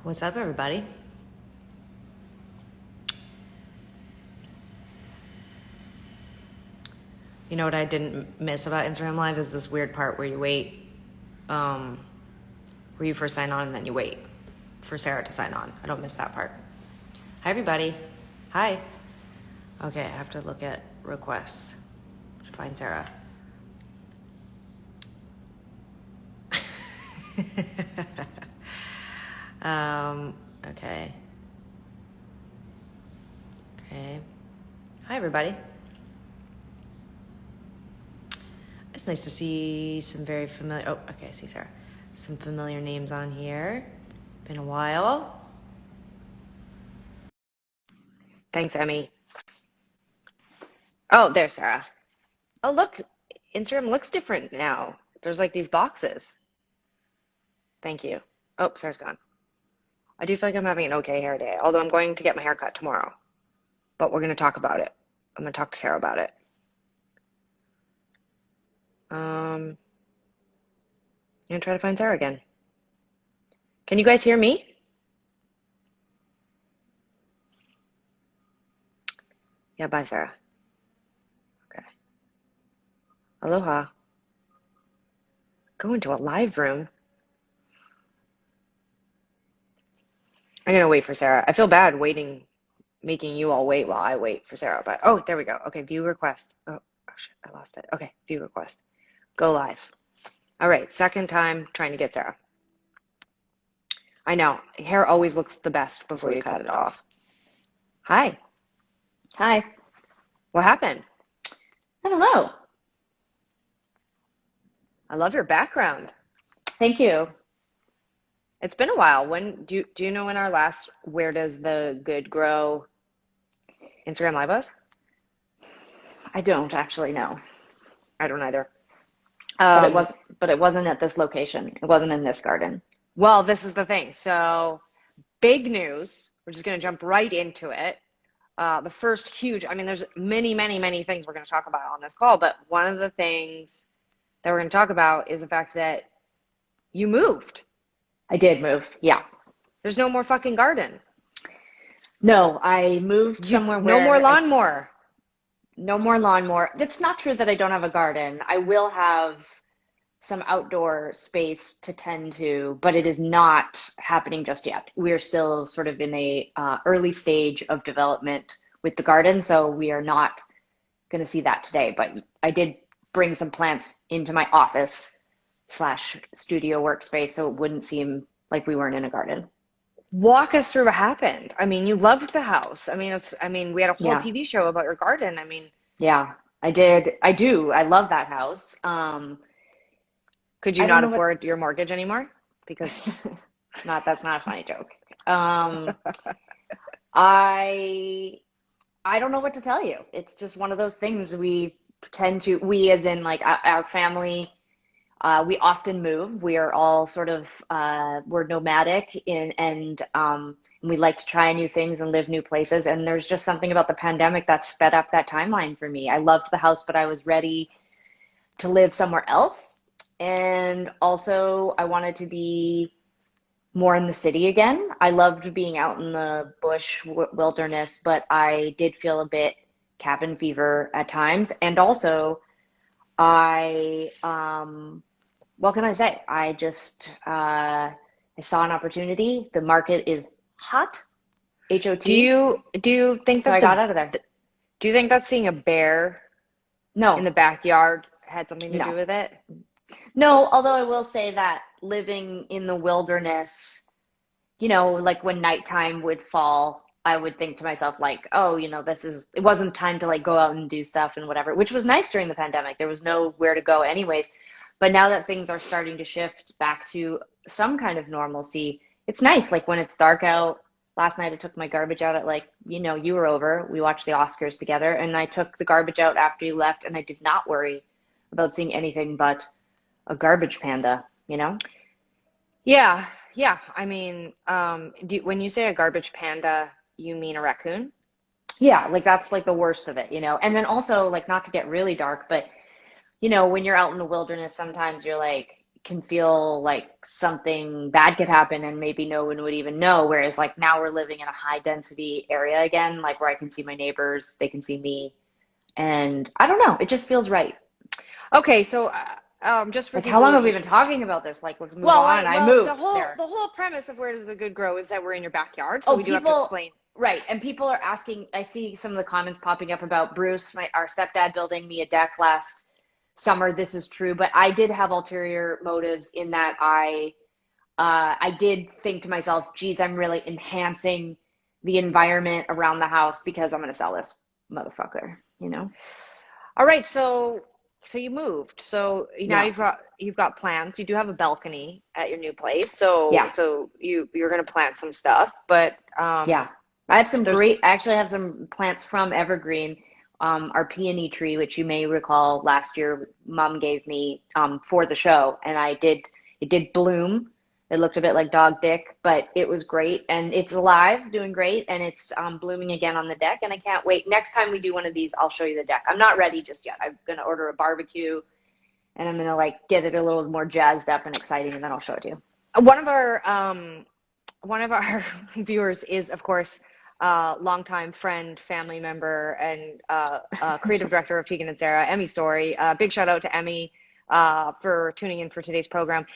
What's up, everybody? You know what I didn't miss about Instagram Live is this weird part where you wait, where you first sign on and then you wait for Sarah to sign on. I don't miss that part. Hi, everybody. Hi. Okay, I have to look at requests to find Sarah. Okay. Okay. Hi, everybody. It's nice to see some very familiar, oh, okay, I see Sarah. Some familiar names on here. Been a while. Thanks, Emmy. Oh, there's Sarah. Oh, look, Instagram looks different now. There's like these boxes. Thank you. Oh, Sarah's gone. I do feel like I'm having an okay hair day, although I'm going to get my hair cut tomorrow. But we're going to talk about it. I'm going to talk to Sarah about it. I'm going to try to find Sarah again. Can you guys hear me? Yeah, bye, Sarah. Okay. Aloha. Go into a live room. I'm going to wait for Sarah. I feel bad making you all wait while I wait for Sarah. But, oh, there we go. Okay, view request. Oh, shit, I lost it. Okay, view request. Go live. All right, second time trying to get Sarah. I know, hair always looks the best before you cut it off. Hi. Hi. What happened? I don't know. I love your background. Thank you. It's been a while. When do you know when our last Where Does the Good Grow Instagram Live was? I don't actually know. I don't either. But it wasn't at this location. It wasn't in this garden. Well, this is the thing. So, big news. We're just going to jump right into it. The first huge, I mean, there's many, many, many things we're going to talk about on this call, but one of the things that we're going to talk about is the fact that you moved. I did move. Yeah. There's no more fucking garden. No, I moved somewhere No more where lawnmower. no more lawnmower. It's not true that I don't have a garden. I will have some outdoor space to tend to, but it is not happening just yet. We're still sort of in a early stage of development with the garden, so we are not going to see that today. But I did bring some plants into my office slash studio workspace, so it wouldn't seem like we weren't in a garden. Walk us through what happened. I mean, you loved the house. I mean, we had a whole Yeah, TV show about your garden. I mean, yeah, I did. I do. I love that house. could you I don't not know what. afford your mortgage anymore? Because Not that's not a funny joke. Um, I I don't know what to tell you. It's just one of those things we as in like our family, we often move. We are all sort of, we're nomadic and we like to try new things and live new places. And there's just something about the pandemic that sped up that timeline for me. I loved the house, but I was ready to live somewhere else. And also I wanted to be more in the city again. I loved being out in the bush wilderness, but I did feel a bit cabin fever at times. And also, I, what can I say? I saw an opportunity. The market is hot, do HOT. you think So that I got out of there. do you think that seeing a bear in No, the backyard had something to do no, with it? no. Although I will say that living in the wilderness, like when nighttime would fall, I would think to myself, like, oh, it wasn't time to like go out and do stuff and whatever, which was nice during the pandemic. There was nowhere to go anyways. But now that things are starting to shift back to some kind of normalcy, it's nice. Like when it's dark out, last night I took my garbage out at like, you were over, we watched the Oscars together, and I took the garbage out after you left, and I did not worry about seeing anything but a garbage panda, you know? Yeah, yeah. I mean, when you say a garbage panda, you mean a raccoon? Yeah, like that's like the worst of it. And then also like not to get really dark, but when you're out in the wilderness, sometimes you're like can feel like something bad could happen and maybe no one would even know. Whereas like now we're living in a high density area again, like where I can see my neighbors, they can see me. And I don't know, it just feels right. Okay, so just for Like how people long who have we just been talking about this? Like let's move on. I well, the moved whole there. the whole premise of Where Does the Good Grow is that we're in your backyard, so Oh, we do have to people, explain. right. And people are asking, I see some of the comments popping up about Bruce, our stepdad, building me a deck last summer. This is true, but I did have ulterior motives in that I did think to myself, geez, I'm really enhancing the environment around the house because I'm going to sell this motherfucker, you know? All right, so you moved. So now Yeah. you've got plants. You do have a balcony at your new place. So Yeah. you're gonna plant some stuff, but Yeah. I have some there's great, I actually have some plants from Evergreen. Our peony tree, which you may recall last year, Mom gave me for the show, and it did bloom. It looked a bit like dog dick, but it was great, and it's alive, doing great, and it's blooming again on the deck, and I can't wait. Next time we do one of these, I'll show you the deck. I'm not ready just yet. I'm gonna order a barbecue, and I'm gonna like get it a little more jazzed up and exciting, and then I'll show it to you. one of our one of our viewers is, of course, longtime friend, family member, and creative director of Tegan and Sarah, Emmy Story. Big shout out to Emmy for tuning in for today's program.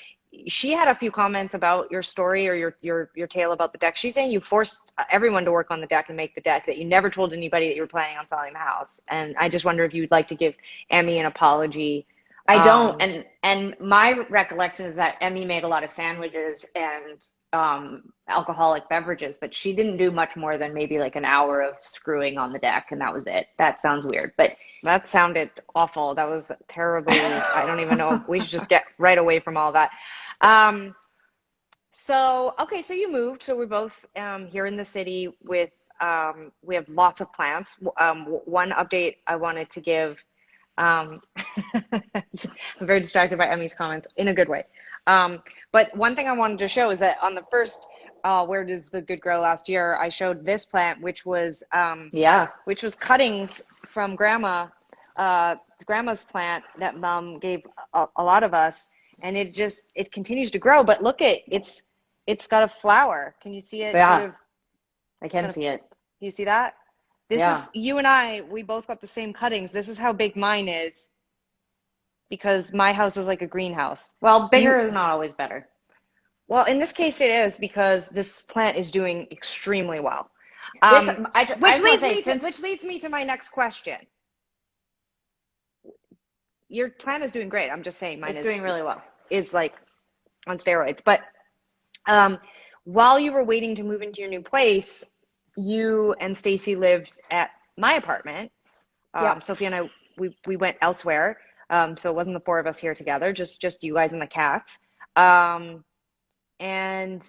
She had a few comments about your story or your tale about the deck. She's saying you forced everyone to work on the deck and make the deck, that you never told anybody that you were planning on selling the house. And I just wonder if you'd like to give Emmy an apology. I don't, Um, and my recollection is that Emmy made a lot of sandwiches and alcoholic beverages, but she didn't do much more than maybe like an hour of screwing on the deck, and that was it. That sounds weird, but that sounded awful. That was terribly, I don't even know. We should just get right away from all that. Um, okay, so you moved. So we're both here in the city with, we have lots of plants. One update I wanted to give, um, I'm very distracted by Emmy's comments in a good way. But one thing I wanted to show is that on the first, Where Does the Good Grow last year, I showed this plant, yeah, which was cuttings from grandma's plant that mom gave a lot of us, and it continues to grow. But look at it's got a flower. Can you see it? Sort yeah, of, I it's can got a. see it. You see that? This Yeah. is you and I. We both got the same cuttings. This is how big mine is because my house is like a greenhouse. Well, Do you? bigger is not always better. Well, in this case, it is because this plant is doing extremely well. This, Um, I just want to say, which since leads me to my next question. Your plant is doing great. I'm just saying mine it's doing really well. is like on steroids. But um, while you were waiting to move into your new place, you and Stacy lived at my apartment. Yeah. Sophie and I, we went elsewhere. So it wasn't the four of us here together, just you guys and the cats. Um, and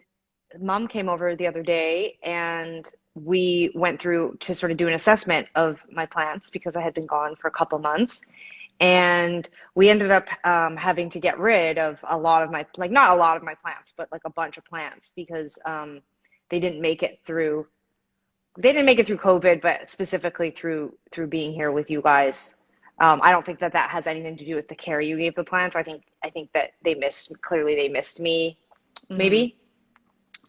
mom came over the other day and we went through to sort of do an assessment of my plants because I had been gone for a couple months. And we ended up having to get rid of a lot of my, like not a lot of my plants, but like a bunch of plants because they didn't make it through. They didn't make it through COVID, but specifically through being here with you guys. I don't think that that has anything to do with the care you gave the plants. I think that they missed me, Hmm. maybe.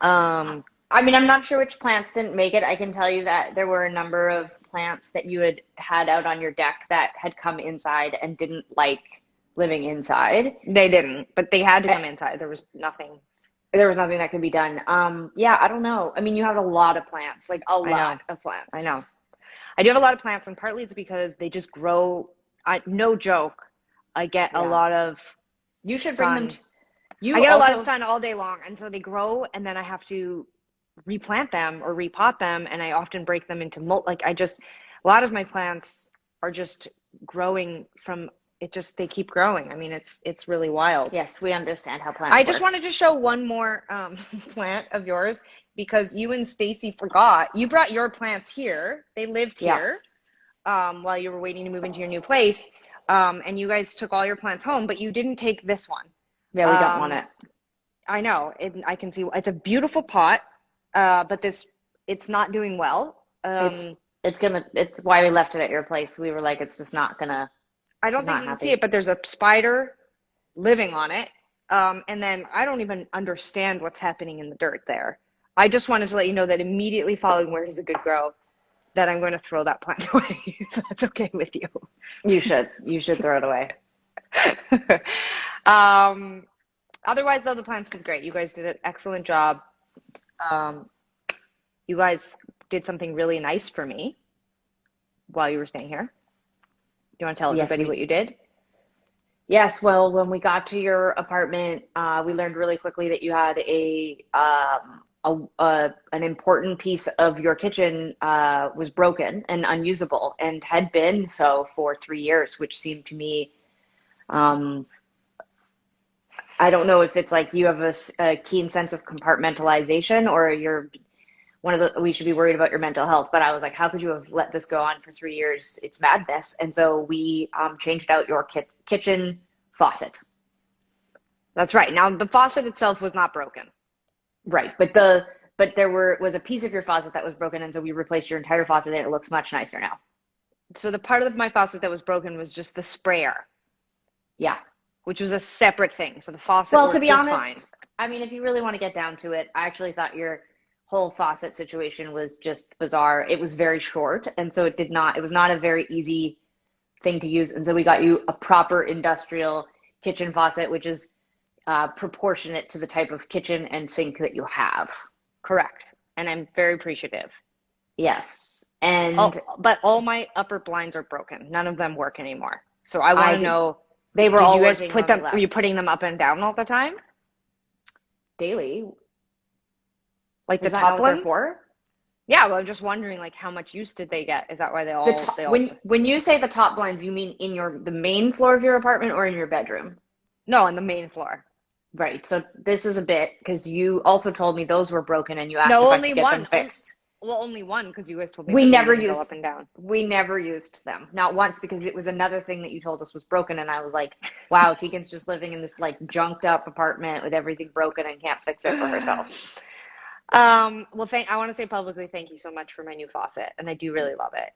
Um, I mean, I'm not sure which plants didn't make it. I can tell you that there were a number of plants that you had out on your deck that had come inside and didn't like living inside. they didn't, but they had to Eh, come inside. There was nothing. There was nothing that could be done. Yeah, I don't know. I mean, you have a lot of plants, like a I know, lot of I know. plants. I do have a lot of plants, and partly it's because they just grow. No joke. I get a Yeah. lot of You should bring them sun. to, I you get a lot of also, sun all day long, and so they grow, and then I have to replant them or repot them, and I often break them into molt. Like a lot of my plants are just growing from it. Just they keep growing. I mean, it's really wild. yes, we understand how I plants just work. wanted to show one more plant of yours because you and Stacy forgot. You brought your plants here. They lived Yeah. here while you were waiting to move into your new place. And you guys took all your plants home, but you didn't take this one. Yeah, we don't want Um, it. I know. I can see it's a beautiful pot, but it's not doing well. It's why we left it at your place. We were like, it's just not gonna, I she's don't think not you can see happy. it, but there's a spider living on it. And then I don't even understand what's happening in the dirt there. I just wanted to let you know that immediately following Where Does a Good Grow, that I'm going to throw that plant away, if that's okay with you. You should throw it away. um, Otherwise, though, the plants did great. You guys did an excellent job. Um, you guys did something really nice for me while you were staying here. Do you want to tell Yes, everybody we what you did? Yes, well, when we got to your apartment, we learned really quickly that you had an important piece of your kitchen was broken and unusable, and had been so for 3 years, which seemed to me, um, I don't know if it's like you have a keen sense of compartmentalization, or you're we should be worried about your mental health. But I was like, how could you have let this go on for 3 years? It's madness. And so we changed out your kitchen faucet. That's right. Now, the faucet itself was not broken. Right, but there was a piece of your faucet that was broken, and so we replaced your entire faucet, and it looks much nicer now. So the part of my faucet that was broken was just the sprayer, Yeah. which was a separate thing. So the faucet Well, to worked be just fine. honest, I mean, if you really want to get down to it, I actually thought your whole faucet situation was just bizarre. It was very short, and so it was not a very easy thing to use. And so we got you a proper industrial kitchen faucet, which is proportionate to the type of kitchen and sink that you have. Correct. And I'm very appreciative. Yes. Oh, And but all my upper blinds are broken. None of them work anymore. So I I want to did, know, they were did you all guys working put when we them, were left you putting them up and down all the time? daily. Like the Is that not top what they're ones? for? Yeah, well, I'm just wondering, like, how much use did they get? Is that why The top, they all, when you say the top blinds, you mean in the main floor of your apartment or in your bedroom? no, on the main floor. Right. So this is a bit because you also told me those were broken and you asked No, if I only could get them one. fixed. Well, only one, because you guys told me We that they never didn't go up used and down. we never used them. Not once, because it was another thing that you told us was broken, and I was like, wow, Tegan's just living in this like junked up apartment with everything broken and can't fix it for herself. Well, I want to say publicly thank you so much for my new faucet, and I do really love it.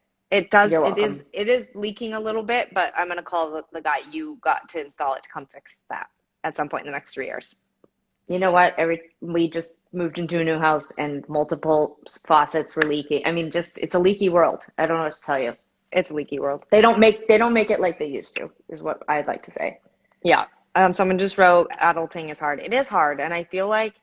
You're welcome. It is leaking a little bit, but I'm gonna call the guy you got to install it to come fix that at some point in the next 3 years. You know what? We just moved into a new house and multiple faucets were leaking. I mean, just it's a leaky world. I don't know what to tell you. It's a leaky world. They don't make it like they used to, is what I'd like to say. Yeah. Someone just wrote, adulting is hard. It is hard, and I feel like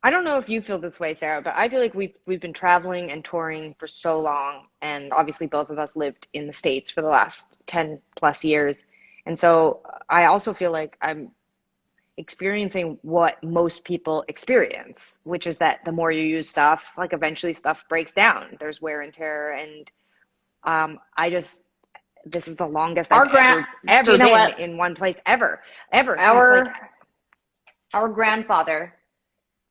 I don't know if you feel this way, Sarah, but I feel like we've been traveling and touring for so long, and obviously both of us lived in the States for the last 10 plus years. And so I also feel like I'm experiencing what most people experience, which is that the more you use stuff, like eventually stuff breaks down. There's wear and tear, and I just this is the longest I've Our grand, do ever you know been what? in one place ever since like Our our grandfather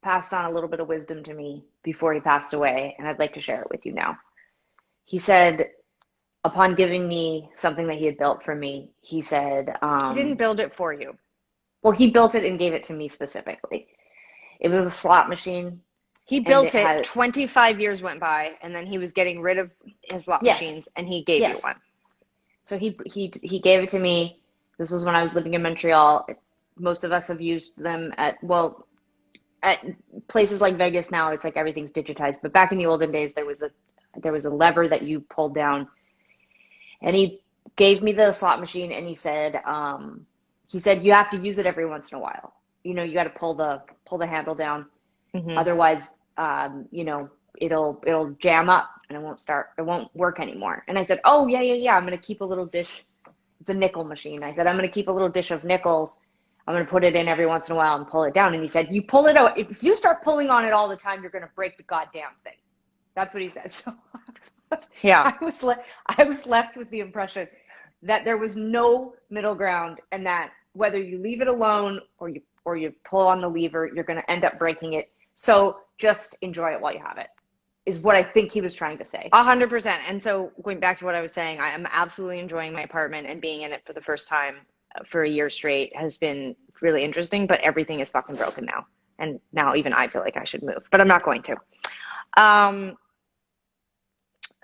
passed on a little bit of wisdom to me before he passed away, and I'd like to share it with you now. He said, upon giving me something that he had built for me, he said, he didn't build it for you. well, he built it and gave it to me specifically. It was a slot machine, He and built it it, had, 25 years went by, and then he was getting rid of his slot yes, machines, and he gave you one. yes. So he gave it to me. This was when I was living in Montreal. Most of us have used them at places like Vegas now. It's like everything's digitized, but back in the olden days, there was a lever that you pulled down, and he gave me the slot machine, and he said you have to use it every once in a while. You got to pull the handle down. Hmm. Otherwise, it'll jam up and it won't work anymore. And I said, oh, yeah, yeah, yeah. I'm going to keep a little dish. It's a nickel machine. I said, I'm going to keep a little dish of nickels. I'm going to put it in every once in a while and pull it down. And he said, you pull it out. If you start pulling on it all the time, you're going to break the goddamn thing. That's what he said. So Yeah. I was left with the impression that there was no middle ground, and that whether you leave it alone or you pull on the lever, you're going to end up breaking it. So just enjoy it while you have it, is what I think he was trying to say. 100%. And so going back to what I was saying, I am absolutely enjoying my apartment, and being in it for the first time for a year straight has been really interesting, but everything is fucking broken now. And now even I feel like I should move, but I'm not going to. Um,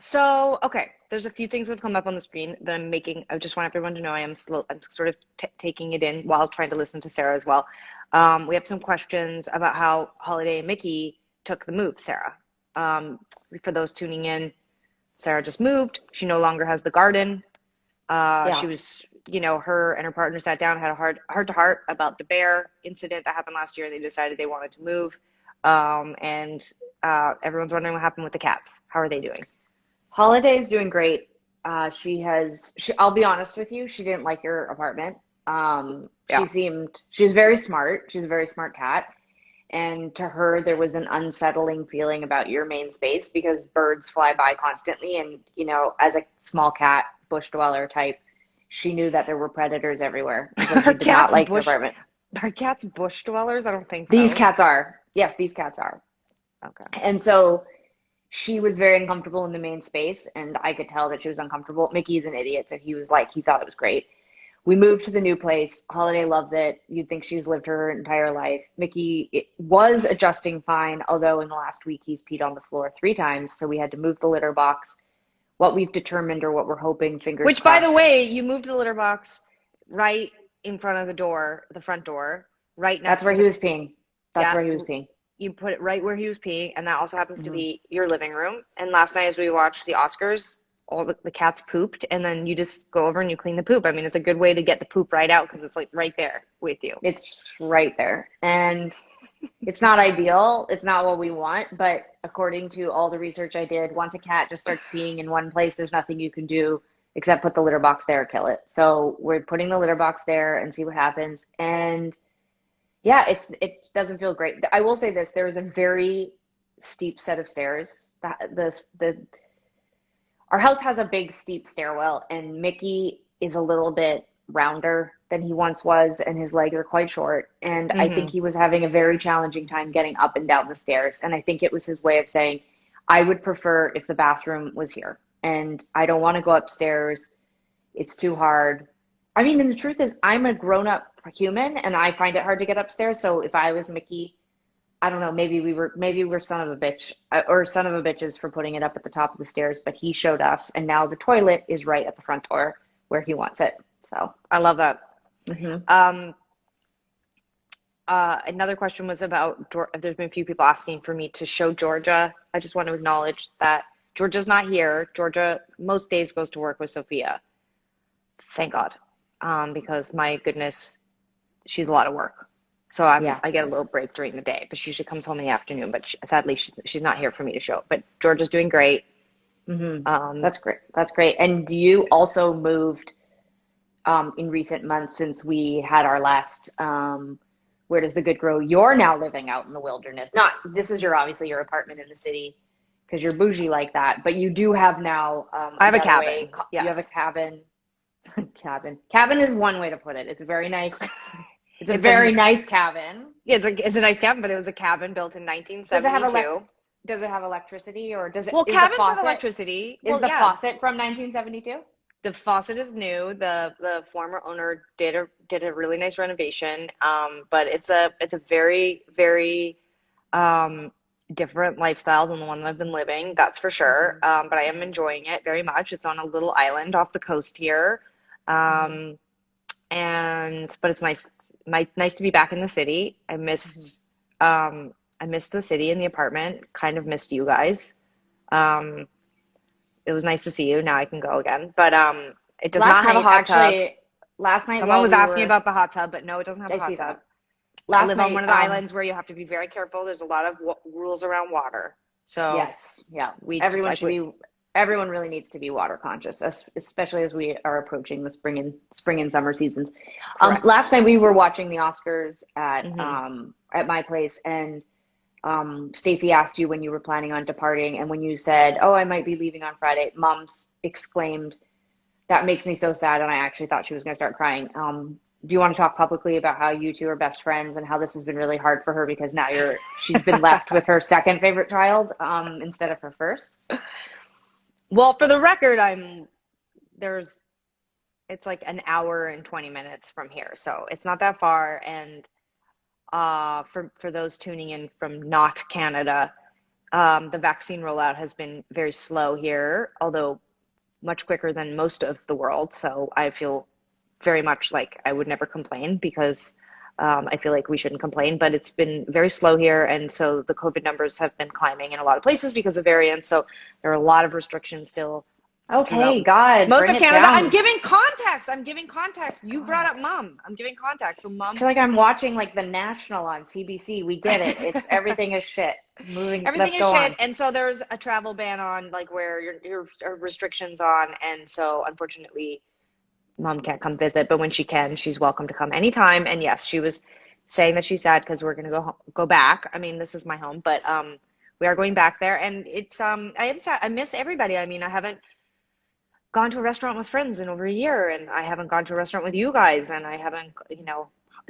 So, okay, there's a few things that have come up on the screen that I'm making. I just want everyone to know I am slow. I'm sort of t taking it in while trying to listen to Sarah as well. We have some questions about how Holiday and Mickey took the move, Sarah. Um, for those tuning in, Sarah just moved. She no longer has the garden. Yeah. She was, her and her partner sat down, had a heart to heart about the bear incident that happened last year. They decided they wanted to move. And everyone's wondering what happened with the cats. How are they doing? Holiday is doing great. I'll be honest with you, she didn't like your apartment. Yeah. She's very smart. She's a very smart cat. And to her, there was an unsettling feeling about your main space because birds fly by constantly. And, as a small cat, bush dweller type, she knew that there were predators everywhere. And so she Are did not cats like your bush apartment. are cats bush dwellers? I don't think These so. cats are. Yes, these cats are. Okay. And so she was very uncomfortable in the main space, and I could tell that she was uncomfortable. Mickey's an idiot, so he thought it was great. We moved to the new place. Holiday loves it. You'd think she's lived her entire life. Mickey was adjusting fine, although in the last week he's peed on the floor 3 times, so we had to move the litter box. What we've determined, or what we're hoping, fingers Which, by the crossed, way, you moved the litter box right in front of the door, the front door, right that's next where to he the, was peeing. That's yeah, where he was peeing. you put it right where he was peeing, and that also happens to Hmm. be your living room. And last night, as we watched the Oscars, all the cats pooped, and then you just go over and you clean the poop. I mean, it's a good way to get the poop right out because it's like right there with you. It's right there. And it's not ideal. It's not what we want, but according to all the research I did, once a cat just starts peeing in one place, there's nothing you can do except put the litter box there, kill it. So we're putting the litter box there and see what happens. And yeah, it doesn't feel great. I will say this, there is a very steep set of stairs. The our house has a big steep stairwell, and Mickey is a little bit rounder than he once was, and his legs are quite short. And I think Hmm. he was having a very challenging time getting up and down the stairs. And I think it was his way of saying, I would prefer if the bathroom was here, and I don't want to go upstairs. It's too hard. I mean, and the truth is, I'm a grown up human, and I find it hard to get upstairs. So if I was Mickey, I don't know, maybe we're son of a bitch or son of a bitches for putting it up at the top of the stairs, but he showed us, and now the toilet is right at the front door where he wants it. So, I love that. hmm. Um, another question was about there's been a few people asking for me to show Georgia. I just want to acknowledge that Georgia's not here. Georgia most days goes to work with Sophia. Thank God. Because my goodness, she's a lot of work. So Yeah. I get a little break during the day, but she usually comes home in the afternoon. But sadly, she's not here for me to show. But Georgia's doing great. Hmm. Um, That's great. That's great. And you also moved in recent months since we had our last Where Does the Good Grow? You're now living out in the wilderness. Not this is your obviously your apartment in the city because you're bougie like that, but you do have now I a have a getaway. cabin. You have a Yes, cabin. Cabin is one way to put it. It's a very nice. It's a it's a very nice cabin. yeah, it's a nice cabin, but it was a cabin built in Does it have 1972. does it have electricity, or does it Well, is the cabins have faucet electricity. is Well, the yeah, faucet from 1972? the faucet is new. The former owner did a really nice renovation. But it's a very very um different lifestyle than the one that I've been living. That's for sure. Hmm. But I am enjoying it very much. It's on a little island off the coast here. Hmm. Um, and but it's nice to be back in the city. Hmm. I missed the city and the apartment. Kind of missed you guys. Um, it was nice to see you. Now I can go again. But it does Last not have a night, hot tub. actually, last night Someone while was we asking were, about the hot tub, but no, it doesn't have a I see hot tub. that. I Last live on night, one of the islands where you have to be very careful. There's a lot of rules around water. So yes, yeah. we just Everyone like should be, everyone really needs to be water conscious, especially as we are approaching the spring and summer seasons. correct. Last night we were watching the Oscars Hmm. at my place, and Stacy asked you when you were planning on departing, and when you said, "Oh, I might be leaving on Friday," Mom's exclaimed, "That makes me so sad," and I actually thought she was going to start crying. Do you want to talk publicly about how you two are best friends and how this has been really hard for her because now she's been left with her second favorite child instead of her first? Well, for the record, there's it's like an hour and 20 minutes from here, so it's not that far. And for those tuning in from not Canada, The vaccine rollout has been very slow here, although much quicker than most of the world. So I feel very much like I would never complain because I feel like we shouldn't complain, but it's been very slow here. And so the COVID numbers have been climbing in a lot of places because of variants. So there are a lot of restrictions still throughout Okay, God, most bring of it Canada. I'm down. giving context. I'm giving context. You brought God. up mom. I'm giving context. So I mom, feel like I'm watching like the National on CBC. We get it. It's everything is shit. Moving, everything let's is go shit. on. And so there's a travel ban on, like where your restrictions on. And so unfortunately, mom can't come visit, but when she can, she's welcome to come anytime. And yes, she was saying that she's sad because we're gonna go back. I mean, this is my home, but we are going back there, and it's I am sad. I miss everybody. I mean, I haven't gone to a restaurant with friends in over a year, and I haven't gone to a restaurant with you guys, and I haven't,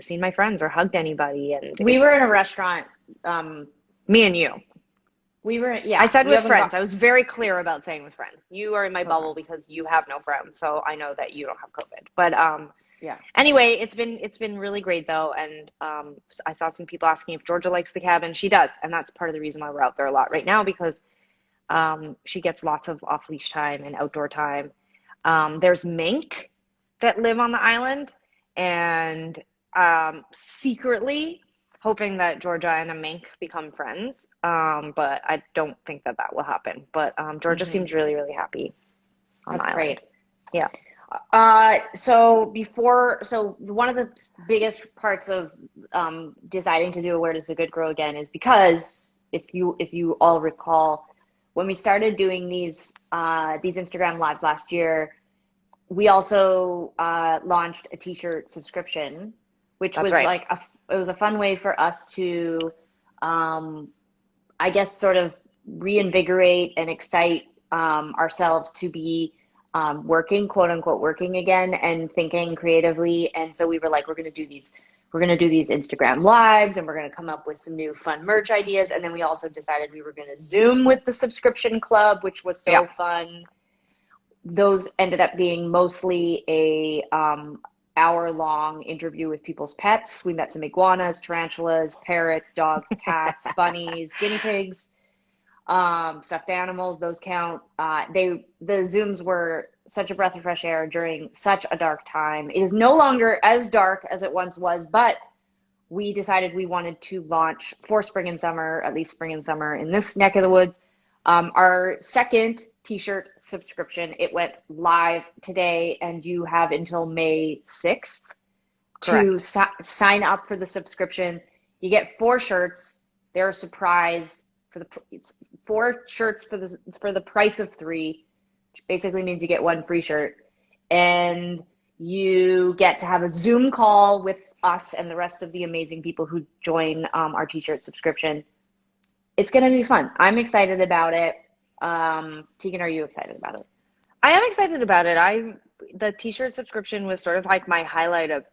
seen my friends or hugged anybody, and We were it's in a restaurant. Um, me and you. I yeah, said you with haven't got. friends. I was very clear about saying with friends. You are in my Okay. bubble because you have no friends, so I know that you don't have COVID. But Yeah. anyway, it's been really great though, and I saw some people asking if Georgia likes the cabin. She does, and that's part of the reason why we're out there a lot right now because she gets lots of off leash time and outdoor time. There's mink that live on the island, and secretly hoping that Georgia and a mink become friends. But I don't think that that will happen. But Georgia Hmm. seems really, really happy on the That's island. great. Yeah, So one of the biggest parts of deciding to do a Where Does the Good Grow Again is because if you all recall, when we started doing these Instagram lives last year, we also launched a t-shirt subscription, which that's was right. like it was a fun way for us to, um, I guess, sort of reinvigorate and excite ourselves to be working, quote unquote, working again and thinking creatively. And so we were like, we're going to do these Instagram lives and we're going to come up with some new fun merch ideas. And then we also decided we were going to Zoom with the subscription club, which was Yeah. so fun. Those ended up being mostly a hour-long interview with people's pets. We met some iguanas, tarantulas, parrots, dogs, cats, bunnies, guinea pigs, stuffed animals. Those count. The Zooms were such a breath of fresh air during such a dark time. It is no longer as dark as it once was, but we decided we wanted to launch for spring and summer, at least spring and summer in this neck of the woods, our second t-shirt subscription. It went live today, and you have until May 6th to Correct. sign up for the subscription. You get four shirts. They're a surprise it's four shirts for the price of three, which basically means you get one free shirt. And you get to have a Zoom call with us and the rest of the amazing people who join our t-shirt subscription. It's going to be fun. I'm excited about it. Tegan, are you excited about it? I am excited about it. The t-shirt subscription was sort of like my highlight of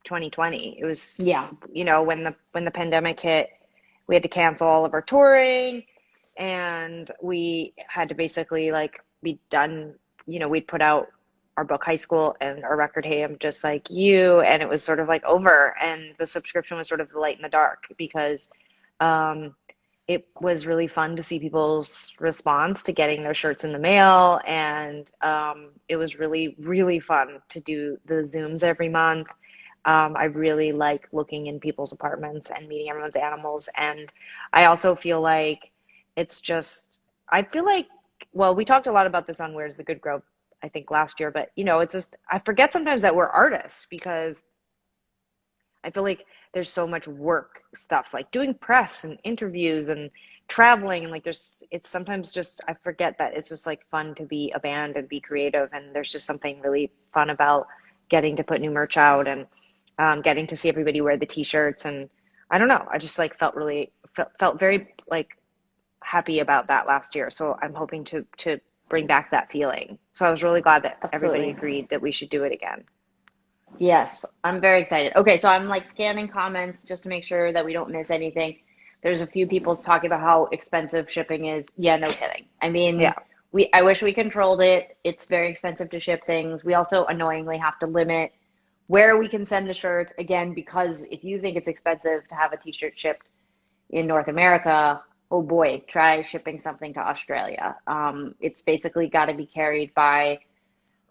2020. It was, Yeah. when the pandemic hit, we had to cancel all of our touring, and we had to basically like be done. We'd put out our book High School and our record Hey I'm Just Like You, and it was sort of like over, and the subscription was sort of the light in the dark because um it was really fun to see people's response to getting their shirts in the mail. And it was really, really fun to do the Zooms every month. I really like looking in people's apartments and meeting everyone's animals. And I also feel like I feel like, well, we talked a lot about this on Where's the Good Grow, I think last year, but it's just, I forget sometimes that we're artists because I feel like there's so much work stuff, like doing press and interviews and traveling, and like it's sometimes just, I forget that it's just like fun to be a band and be creative, and there's just something really fun about getting to put new merch out and getting to see everybody wear the t-shirts. And I don't know, I just like felt very like happy about that last year. So I'm hoping to bring back that feeling. So I was really glad that everybody Absolutely. agreed that we should do it again. Yes, I'm very excited. Okay, so I'm like scanning comments just to make sure that we don't miss anything. There's a few people talking about how expensive shipping is. Yeah, no kidding. I mean, Yeah. I wish we controlled it. It's very expensive to ship things. We also annoyingly have to limit where we can send the shirts again, because if you think it's expensive to have a t-shirt shipped in North America, oh boy, try shipping something to Australia. It's basically got to be carried by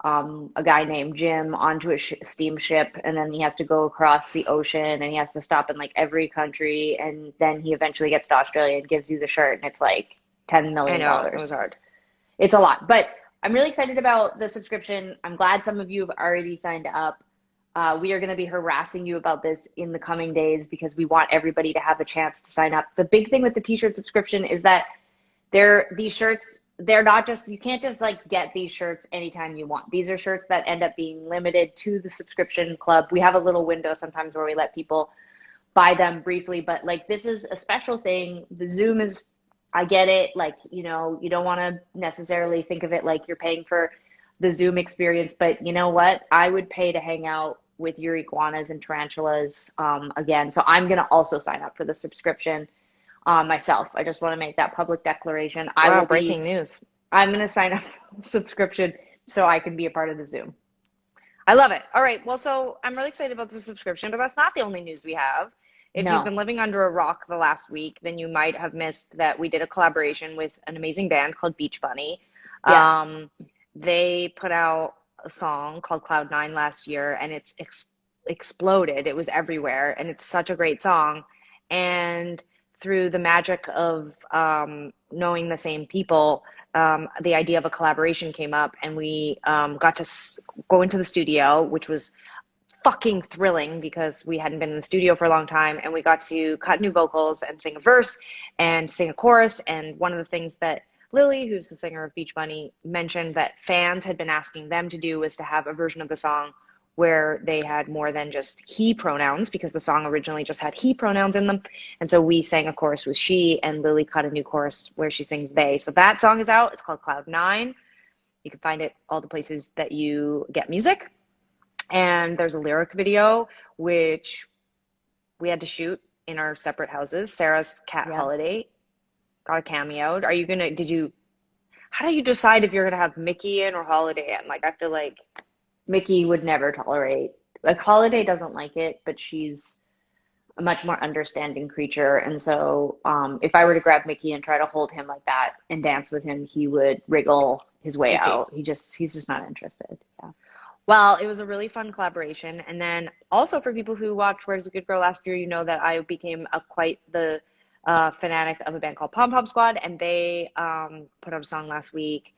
a guy named Jim onto a steamship, and then he has to go across the ocean, and he has to stop in like every country, and then he eventually gets to Australia and gives you the shirt, and it's like $10 I million. know it was hard. It's a lot, but I'm really excited about the subscription. I'm glad some of you have already signed up. We are going to be harassing you about this in the coming days because we want everybody to have a chance to sign up. The big thing with the t-shirt subscription is that these shirts, they're not just, you can't just like get these shirts anytime you want. These are shirts that end up being limited to the subscription club. We have a little window sometimes where we let people buy them briefly, but like this is a special thing. The Zoom is, I get it. Like, you don't want to necessarily think of it like you're paying for the Zoom experience, but you know what? I would pay to hang out with your iguanas and tarantulas again. So I'm going to also sign up for the subscription myself. I just want to make that public declaration. Wow, breaking news. I'm going to sign up for the subscription so I can be a part of the Zoom. I love it. All right. Well, so I'm really excited about the subscription, but that's not the only news we have. If you've No. been living under a rock the last week, then you might have missed that we did a collaboration with an amazing band called Beach Bunny. Yeah. They put out a song called Cloud Nine last year, and it's exploded. It was everywhere, and it's such a great song. And through the magic of knowing the same people, the idea of a collaboration came up, and we got to go into the studio, which was fucking thrilling because we hadn't been in the studio for a long time, and we got to cut new vocals and sing a verse and sing a chorus. And one of the things that Lily, who's the singer of Beach Bunny, mentioned that fans had been asking them to do was to have a version of the song where they had more than just he pronouns, because the song originally just had he pronouns in them. And so we sang a chorus with she, and Lily cut a new chorus where she sings they. So that song is out. It's called Cloud Nine. You can find it all the places that you get music. And there's a lyric video, which we had to shoot in our separate houses. Sarah's cat Yeah. Holiday got a cameo. How do you decide if you're gonna have Mickey in or Holiday in? Like, I feel like, Mickey would never tolerate, like Holiday doesn't like it, but she's a much more understanding creature. And so if I were to grab Mickey and try to hold him like that and dance with him, he would wriggle his way it's out. He's just not interested. Yeah. well, it was a really fun collaboration. And then also for people who watched Where's the Good Girl last year, you know that I became quite the fanatic of a band called Pom Pom Squad, and they put out a song last week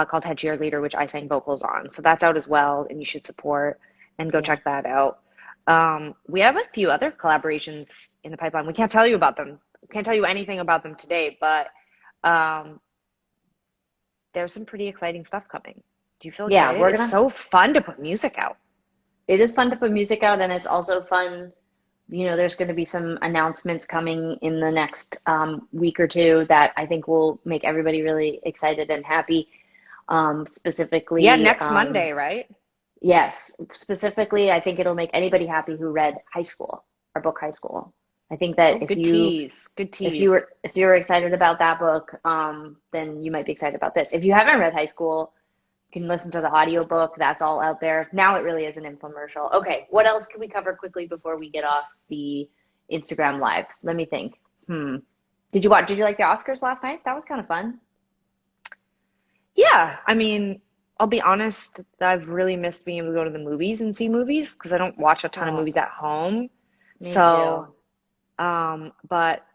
called Head Cheerleader, which I sang vocals on. So that's out as well, and you should support and go Yeah. check that out. We have a few other collaborations in the pipeline. We can't tell you about them. We can't tell you anything about them today, but um, there's some pretty exciting stuff coming. Do you feel Yeah, excited? It's so fun to put music out. it is fun to put music out, and it's also fun. There's going to be some announcements coming in the next week or two that I think will make everybody really excited and happy. Yeah, Specifically, next Monday, right? yes, specifically, I think it'll make anybody happy who read High School, our book High School. I think Oh, that good tease. Good if you tease. were excited about that book, then you might be excited about this. If you haven't read High School, you can listen to the audiobook. That's all out there. Now it really is an infomercial. Okay, what else can we cover quickly before we get off the Instagram live? Let me think. Did you like the Oscars last night? That was kind of fun. Yeah, I mean, I'll be honest, I've really missed being able to go to the movies and see movies because I don't watch a ton of Oh, movies at home. me too. So, but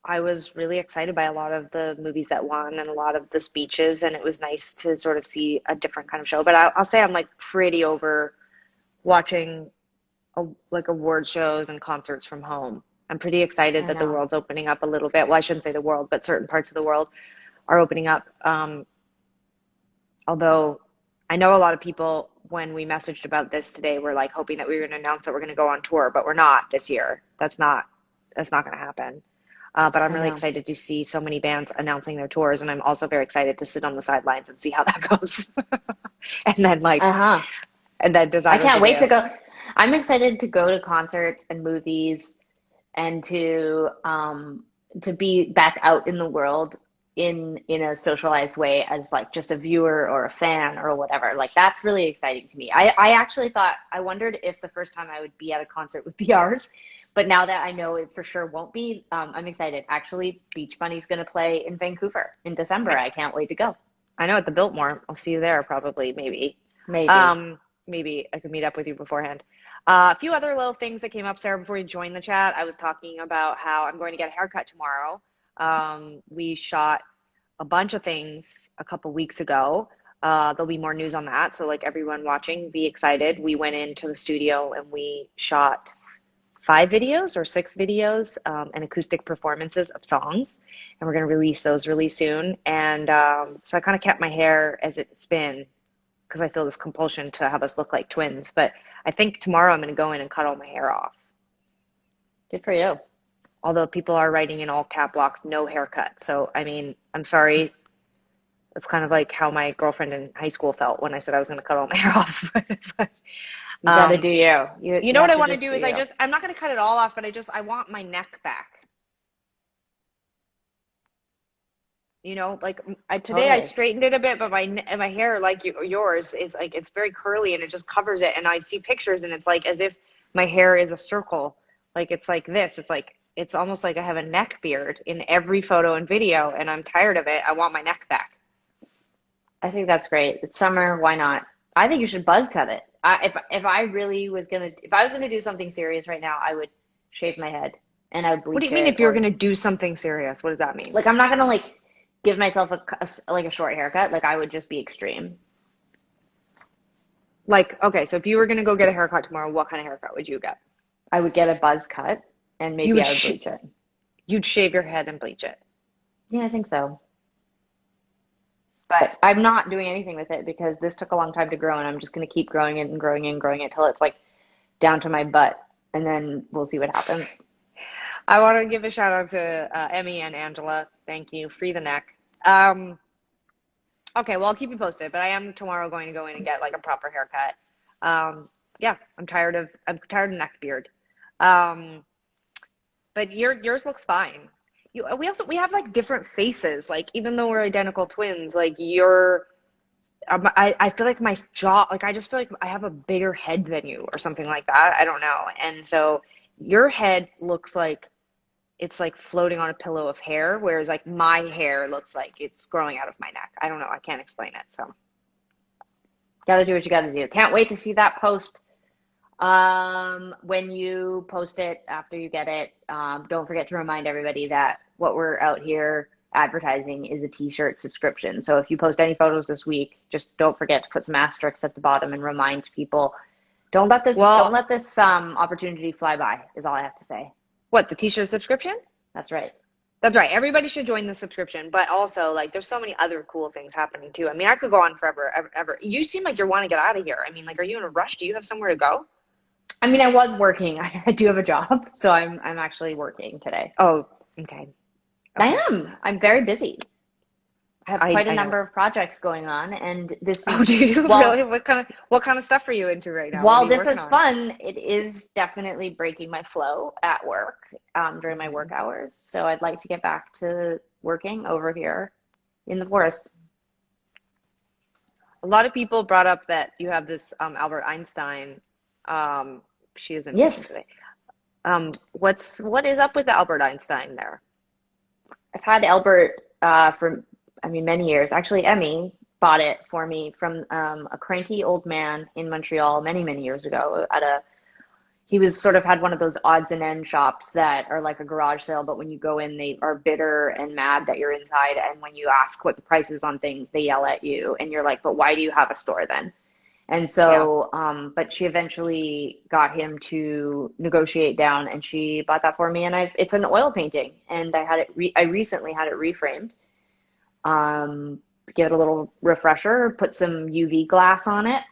I was really excited by a lot of the movies that won and a lot of the speeches, and it was nice to sort of see a different kind of show. But I'll say I'm like pretty over watching like award shows and concerts from home. I'm pretty excited I that the know. world's opening up a little bit. Well, I shouldn't say the world, but certain parts of the world are opening up. Although I know a lot of people, when we messaged about this today, were like hoping that we were going to announce that we're going to go on tour, but we're not this year. That's not going to happen. But I'm I really know. excited to see so many bands announcing their tours, and I'm also very excited to sit on the sidelines and see how that goes. And then Uh-huh. I decide what can't to wait to do. go. I'm excited to go to concerts and movies and to be back out in the world in a socialized way as like just a viewer or a fan or whatever. Like that's really exciting to me. I actually thought I wondered if the first time I would be at a concert would be ours But now that I know it for sure won't be, I'm excited. Actually, Beach Bunny's going to play in Vancouver in December. I can't wait to go. I know at the Biltmore. I'll see you there probably, maybe. Maybe. Maybe I could meet up with you beforehand. A few other little things that came up, Sarah, before you joined the chat. I was talking about how I'm going to get a haircut tomorrow. We shot a bunch of things a couple weeks ago. There'll be more news on that. So, like everyone watching, be excited. We went into the studio and we shot 5 videos or 6 videos and acoustic performances of songs. And we're going to release those really soon. And so I kind of kept my hair as it's been because I feel this compulsion to have us look like twins. But I think tomorrow I'm going to go in and cut all my hair off. Good for you. Although people are writing in all cap locks, no haircut. So, I mean, I'm sorry. It's kind of like how my girlfriend in high school felt when I said I was going to cut all my hair off. But, You got to do you. you You know what have I to want to just do do is you. I'm not going to cut it all off, but I want my neck back. You know, like today I Totally. straightened it a bit, but my hair, like yours, is like it's very curly and it just covers it. And I see pictures and it's like as if my hair is a circle, like it's like this. It's like it's almost like I have a neck beard in every photo and video, and I'm tired of it. I want my neck back. I think that's great. It's summer. Why not? I think you should buzz cut it. If I really was gonna if I was gonna do something serious right now, I would shave my head and I would What do bleach you mean it if you're or gonna do something serious? What does that mean? like I'm not gonna like give myself like a short haircut. Like I would just be extreme. Like, okay, so if you were gonna go get a haircut tomorrow, what kind of haircut would you get? I would get a buzz cut and You maybe would I would sh bleach it. you'd shave your head and bleach it. Yeah, I think so. But I'm not doing anything with it because this took a long time to grow and I'm just gonna keep growing it and growing it and growing it till it's like down to my butt and then we'll see what happens. I want to give a shout out to Emmy and Angela. Thank you. Free the neck. Um, okay, well, I'll keep you posted, but I am tomorrow going to go in and get like a proper haircut. Yeah, I'm tired of neck beard. Um, but yours looks fine. We have like different faces. Like even though we're identical twins, like I feel like my jaw, like I just feel like I have a bigger head than you or something like that. I don't know. And so your head looks like it's like floating on a pillow of hair, whereas like my hair looks like it's growing out of my neck. I don't know. I can't explain it. So Gotta do what you gotta do. Can't wait to see that post. When you post it after you get it, don't forget to remind everybody that what we're out here advertising is a t-shirt subscription. So if you post any photos this week, just don't forget to put some asterisks at the bottom and remind people. Don't well, let this opportunity fly by, is all I have to say. what, the t-shirt subscription? That's right. That's right. Everybody should join the subscription, but also like there's so many other cool things happening too. I mean, I could go on forever, ever, ever. You seem like you want to get out of here. I mean, like, are you in a rush? Do you have somewhere to go? I mean, I was working. I do have a job, so I'm actually working today. Oh, okay. I Okay. am. I'm very busy. I have quite a I know. number of projects going on, and this Oh, is do you while really? What kind of stuff are you into right now? What are while you this working is on? fun, it is definitely breaking my flow at work during my work Mhm. hours. So I'd like to get back to working over here in the forest. A lot of people brought up that you have this Albert Einstein. Um, she isn't working Yes, today. What is up with the Albert Einstein there? I've had Albert for I mean many years. Actually, Emmy bought it for me from a cranky old man in Montreal many years ago at a he was sort of had one of those odds and end shops that are like a garage sale, but when you go in, they are bitter and mad that you're inside. And when you ask what the price is on things, they yell at you. And you're like, but why do you have a store then? And Yeah. so, but she eventually got him to negotiate down and she bought that for me. And it's an oil painting and I recently had it reframed. Um, Give it a little refresher, put some UV glass on it.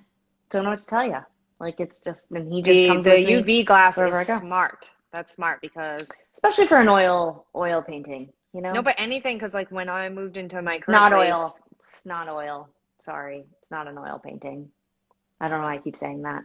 Don't know what to tell you. Like it's just, and he just comes The with me UV glass is wherever I go. smart. That's smart because Especially for an oil painting, no, but anything because like when I moved into my current Not oil. place, It's not oil. Sorry. It's not an oil painting. I don't know why I keep saying that.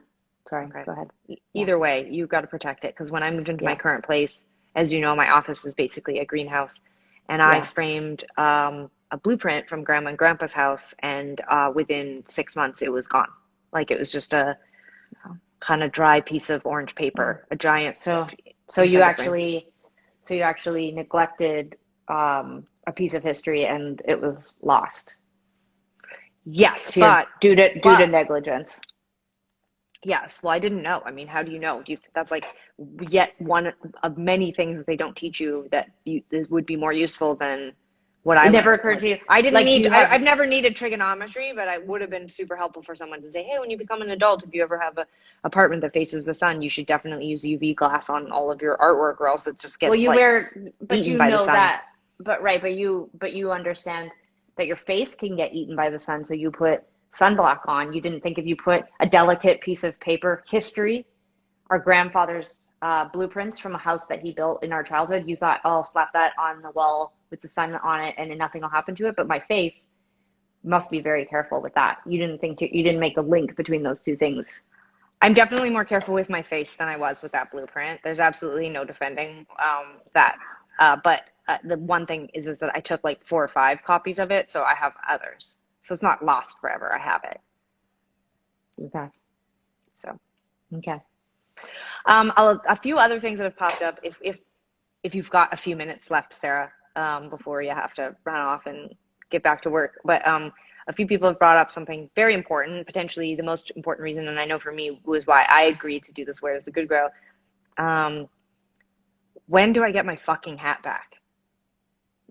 Sorry. okay. Go ahead. Yeah. Either way, you got to protect it because when I moved into my Yeah. current place, as you know, my office is basically a greenhouse, and I Yeah. framed a blueprint from Grandma and Grandpa's house, and within 6 months it was gone. Like it was just a kind of dry piece of orange Yeah. paper, a giant. So So and you send it frame. actually, so you actually neglected a piece of history and it was lost Yes, to your due to but negligence. yes. Well, I didn't know. I mean, how do you know? That's like yet one of many things that they don't teach you that that would be more useful than what I It never learned. occurred Like to you, I didn't like, do need. you have I've never needed trigonometry, but I would have been super helpful for someone to say, "Hey, when you become an adult, if you ever have a apartment that faces the sun, you should definitely use UV glass on all of your artwork, or else it just well, gets you like wear, but eaten you by the know sun." that, but right, but you understand that your face can get eaten by the sun, so you put sunblock on. You didn't think if you put a delicate piece of paper, history, our grandfather's blueprints from a house that he built in our childhood, you thought, oh, I'll slap that on the wall with the sun on it and nothing will happen to it. But my face must be very careful with that. You didn't make the link between those two things. I'm definitely more careful with my face than I was with that blueprint. There's absolutely no defending that. But the one thing is that I took like 4 or 5 copies of it, so I have others. So it's not lost forever. I have it. Okay. So Okay. a few other things that have popped up. If you've got a few minutes left, Sarah, before you have to run off and get back to work. But a few people have brought up something very important, potentially the most important reason, and I know for me was why I agreed to do this. Where does the good grow? Um, when do I get my fucking hat back?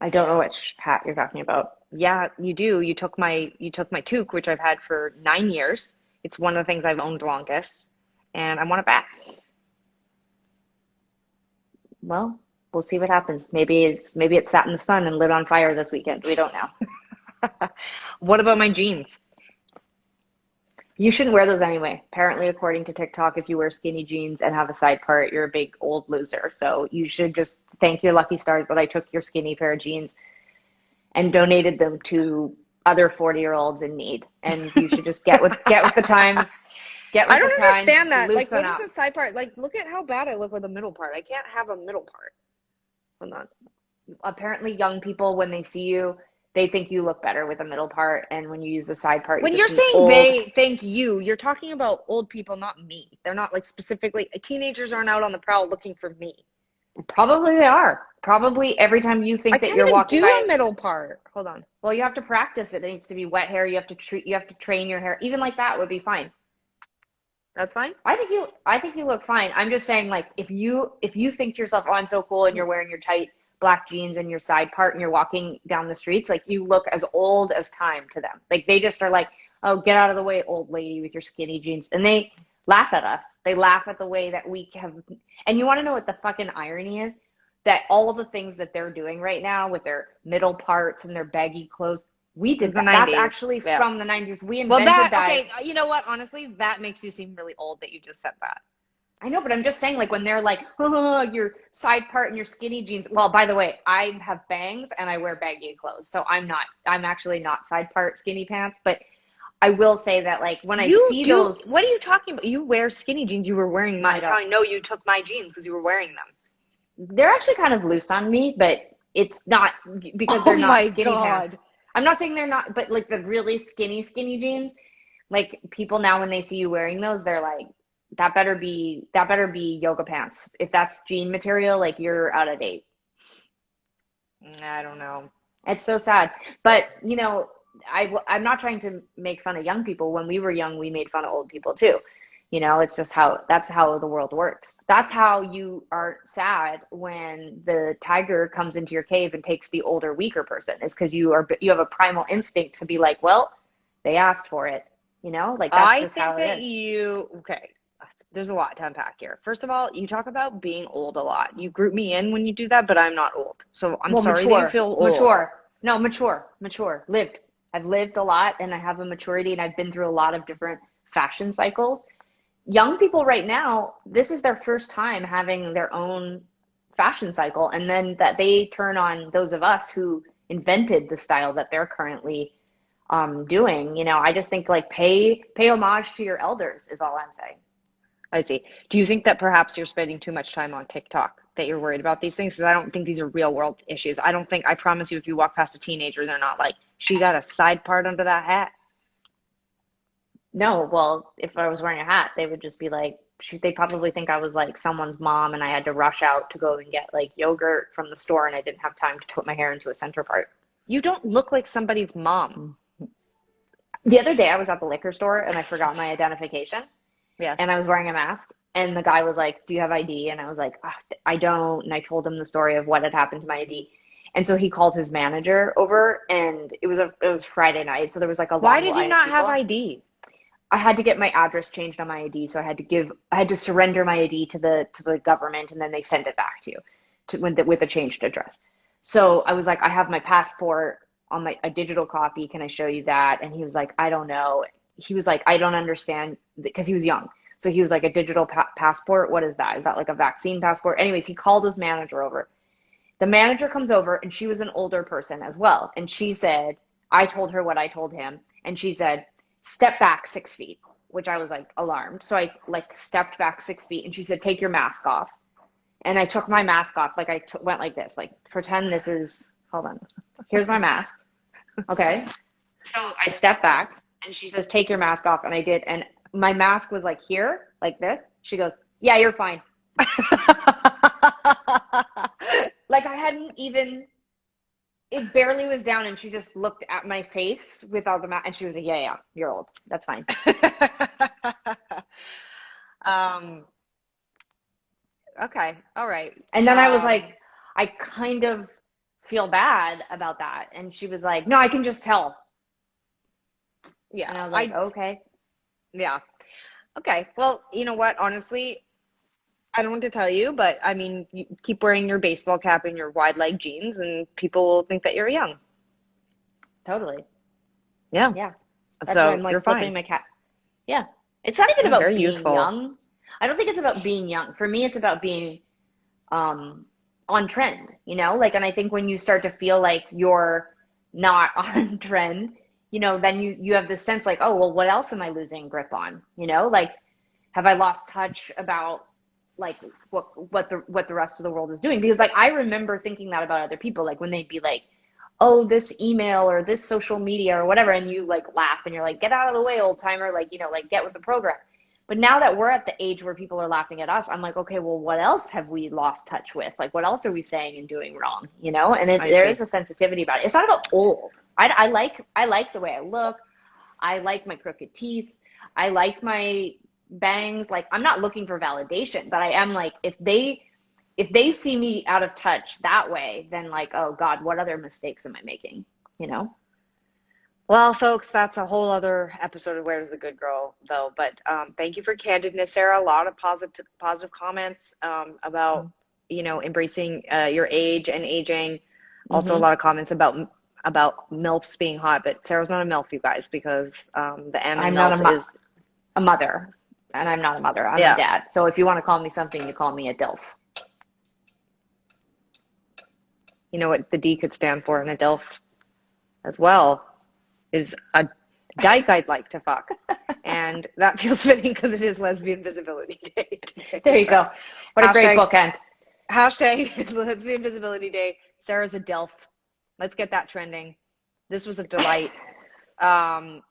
I don't know which hat you're talking about. Yeah, you do. You took my toque, which I've had for 9 years. It's one of the things I've owned longest, and I want it back. Well, we'll see what happens. Maybe it sat in the sun and lit on fire this weekend. We don't know. What about my jeans? You shouldn't wear those anyway. Apparently, according to TikTok, if you wear skinny jeans and have a side part, you're a big old loser. So you should just thank your lucky stars that I took your skinny pair of jeans and donated them to other 40-year-olds in need. And you should just get with the times, get I with the don't times, understand that. Like, loosen what is up. the side part? Like, look at how bad I look with the middle part. I can't have a middle part. Hold on. Apparently, young people, when they see you, they think you look better with the middle part, and when you use the side part, you When just you're seem saying old. they think you're talking about old people, not me. They're not like specifically, teenagers aren't out on the prowl looking for me. Probably they are. Probably every time you I think that can't you're even walking do a by. middle part. Hold on. Well, you have to practice it. It needs to be wet hair. You have to treat. You have to train your hair. Even like that would be fine. That's fine. I think you look fine. I'm just saying, like, if you think to yourself, oh, I'm so cool, and you're wearing your tight black jeans and your side part, and you're walking down the streets, like you look as old as time to them. Like they just are like, oh, get out of the way, old lady with your skinny jeans, and they laugh at us. They laugh at the way that we have. And you want to know what the fucking irony is? That all of the things that they're doing right now with their middle parts and their baggy clothes, we It's did the that. That's 90s. actually Yeah. from the 90s. We Well, invented that. okay, you know what? Honestly, that makes you seem really old that you just said that. I know, but I'm just saying, like, when they're like, oh, your side part and your skinny jeans. Well, by the way, I have bangs and I wear baggy clothes. So I'm actually not side part skinny pants. But I will say that, like, when I You see do, those, what are you talking about? You wear skinny jeans. You were wearing my, I that's how don't, I know you took my jeans because you were wearing them. they're actually kind of loose on me, but it's not because Oh they're not my skinny pants. God. I'm not saying they're not, but like the really skinny jeans, like people now when they see you wearing those, they're like, that better be yoga pants. If that's jean material, like you're out of date. I don't know. It's so sad. But, you know, I'm not trying to make fun of young people. When we were young, we made fun of old people too. You know, it's just that's how the world works. That's how you are sad when the tiger comes into your cave and takes the older, weaker person, is because you have a primal instinct to be like, well, they asked for it. You know, like that's I just how think it that is. okay, there's a lot to unpack here. First of all, you talk about being old a lot. You group me in when you do that, but I'm not old. So I'm Well, sorry that you mature, feel old. mature. No, mature. Lived. I've lived a lot and I have a maturity and I've been through a lot of different fashion cycles. Young people right now, this is their first time having their own fashion cycle, and then that they turn on those of us who invented the style that they're currently doing. You know, I just think like pay homage to your elders is all I'm saying. I see. Do you think that perhaps you're spending too much time on TikTok, that you're worried about these things? Because I don't think these are real world issues. I promise you, if you walk past a teenager, they're not like, she got a side part under that hat. No, well, if I was wearing a hat, they would just be like, they'd probably think I was like someone's mom and I had to rush out to go and get like yogurt from the store and I didn't have time to put my hair into a center part. You don't look like somebody's mom. The other day I was at the liquor store and I forgot my identification Yes. and I was wearing a mask. And the guy was like, "Do you have ID?" And I was like, "Ah, I don't." And I told him the story of what had happened to my ID. And so he called his manager over, and it was Friday night, so there was like a Why long did you line of not have people. ID? I had to get my address changed on my ID, so I had to surrender my ID to the government, and then they send it back to you with the changed address. So I was like, I have my passport on my a digital copy. Can I show you that? And he was like, I don't know. He was like, I don't understand because he was young. So he was like, a digital passport. What is that? Is that like a vaccine passport? Anyways, he called his manager over. The manager comes over, and she was an older person as well. And she said, I told her what I told him, and she said, step back 6 feet, which I was like alarmed. So I like stepped back 6 feet and she said, take your mask off. And I took my mask off. Like went like this, like pretend this is, hold on. Here's my mask. Okay. So I stepped back and she says, take your mask off. And I did. And my mask was like here, like this. She goes, yeah, you're fine. Like I hadn't even, it barely was down and she just looked at my face without the mask and she was like, yeah, you're old. That's fine. Um, okay. All right. And then I was Um, like, I kind of feel bad about that. And she was like, no, I can just tell. yeah, And I was like, okay. yeah. Okay. Well, you know what? Honestly, I don't want to tell you, but I mean, you keep wearing your baseball cap and your wide leg jeans, and people will think that you're young. Totally. Yeah. Yeah. That's why I'm So you're like flipping fine. my cap. Yeah. It's not even Yeah, about very being youthful. young. I don't think it's about being young. For me, it's about being um on trend, you know? Like, and I think when you start to feel like you're not on trend, then you have this sense like, oh, well, what else am I losing grip on? Like, have I lost touch about like what the rest of the world is doing? Because like I remember thinking that about other people, like when they'd be like, oh, this email or this social media or whatever, and you like laugh and you're like, get out of the way, old timer, like, like get with the program. But now that we're at the age where people are laughing at us, I'm like, okay, well, what else have we lost touch with? Like, what else are we saying and doing wrong? And I there is see. a sensitivity about it. It's not about old. I like the way I look. I like my crooked teeth. I like my bangs. Like, I'm not looking for validation, but I am like, if they see me out of touch that way, then like, oh God, what other mistakes am I making? You know? Well, folks, that's a whole other episode of Where's the Good Girl, though. But thank you for candidness, Sarah. A lot of positive comments about embracing your age and aging. Also, a Mm-hmm. lot of comments about MILFs being hot, but Sarah's not a MILF, you guys, because the M in I'm not MILF is a mother, and I'm not a mother. I'm a yeah. dad. So if you want to call me something, you call me a DILF. You know what the D could stand for in a DILF as well is a dyke I'd like to fuck. And that feels fitting because it is Lesbian Visibility Day today. There you So go. What a great hashtag bookend. hashtag it's Lesbian Visibility Day. Sarah's a DILF. Let's get that trending. This was a delight. Um,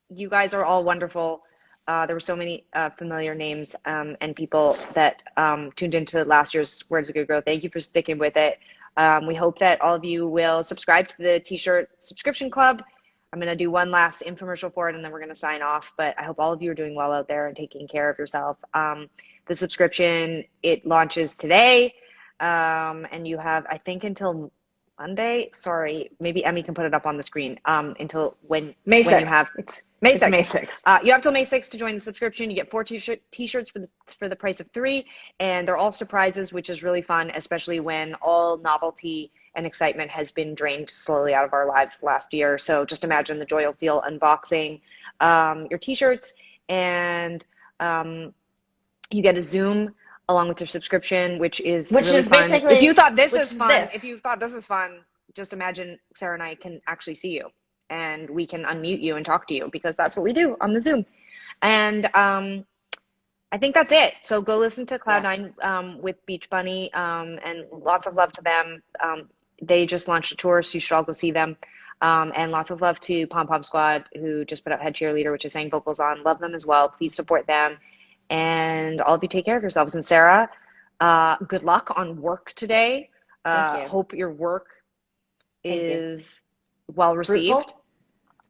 you guys are all wonderful. There were so many familiar names and people that tuned into last year's Where's a Good Girl. Thank you for sticking with it. We hope that all of you will subscribe to the T-shirt subscription club. I'm going to do one last infomercial for it and then we're going to sign off. But I hope all of you are doing well out there and taking care of yourself. The subscription, it launches today. And you have, I think, until Monday. Sorry, maybe Emmy can put it up on the screen. Until May when you 6th. have May It's May 6th. 6th. You have till May 6th to join the subscription. You get 4 t-shirts for the price of 3, and they're all surprises, which is really fun, especially when all novelty and excitement has been drained slowly out of our lives last year. So just imagine the joy you'll feel unboxing your t-shirts, and you get a Zoom along with your subscription, which is Which really is fun. If you basically, thought this which is is fun, this. if you thought this is fun, just imagine Sarah and I can actually see you and we can unmute you and talk to you because that's what we do on the Zoom. And I think that's it. So go listen to Yeah. Cloud9 with Beach Bunny and lots of love to them. They just launched a tour, so you should all go see them. And lots of love to Pom Pom Squad, who just put out Head Cheerleader, which is saying vocals on. Love them as well. Please support them. And all of you take care of yourselves. And Sarah, good luck on work today. Thank you. Hope your work Thank you. is well received, Fruitful?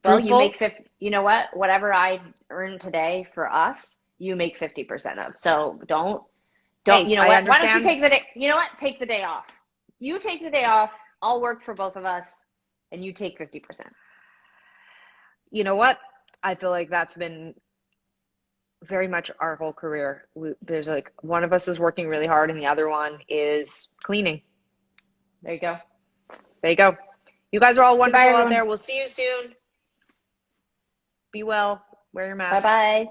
Well, you make fruitful. 50, you know what? Whatever I earn today for us, you make 50% of. So don't, Hey, you know I what? Why don't you understand. take the day? You know what? Take the day off. You take the day off. I'll work for both of us and you take 50%. You know what? I feel like that's been very much our whole career. There's like one of us is working really hard and the other one is cleaning. There you go. There you go. You guys are all Goodbye, wonderful out everyone. there. We'll see you soon. Be well. Wear your Bye masks. bye.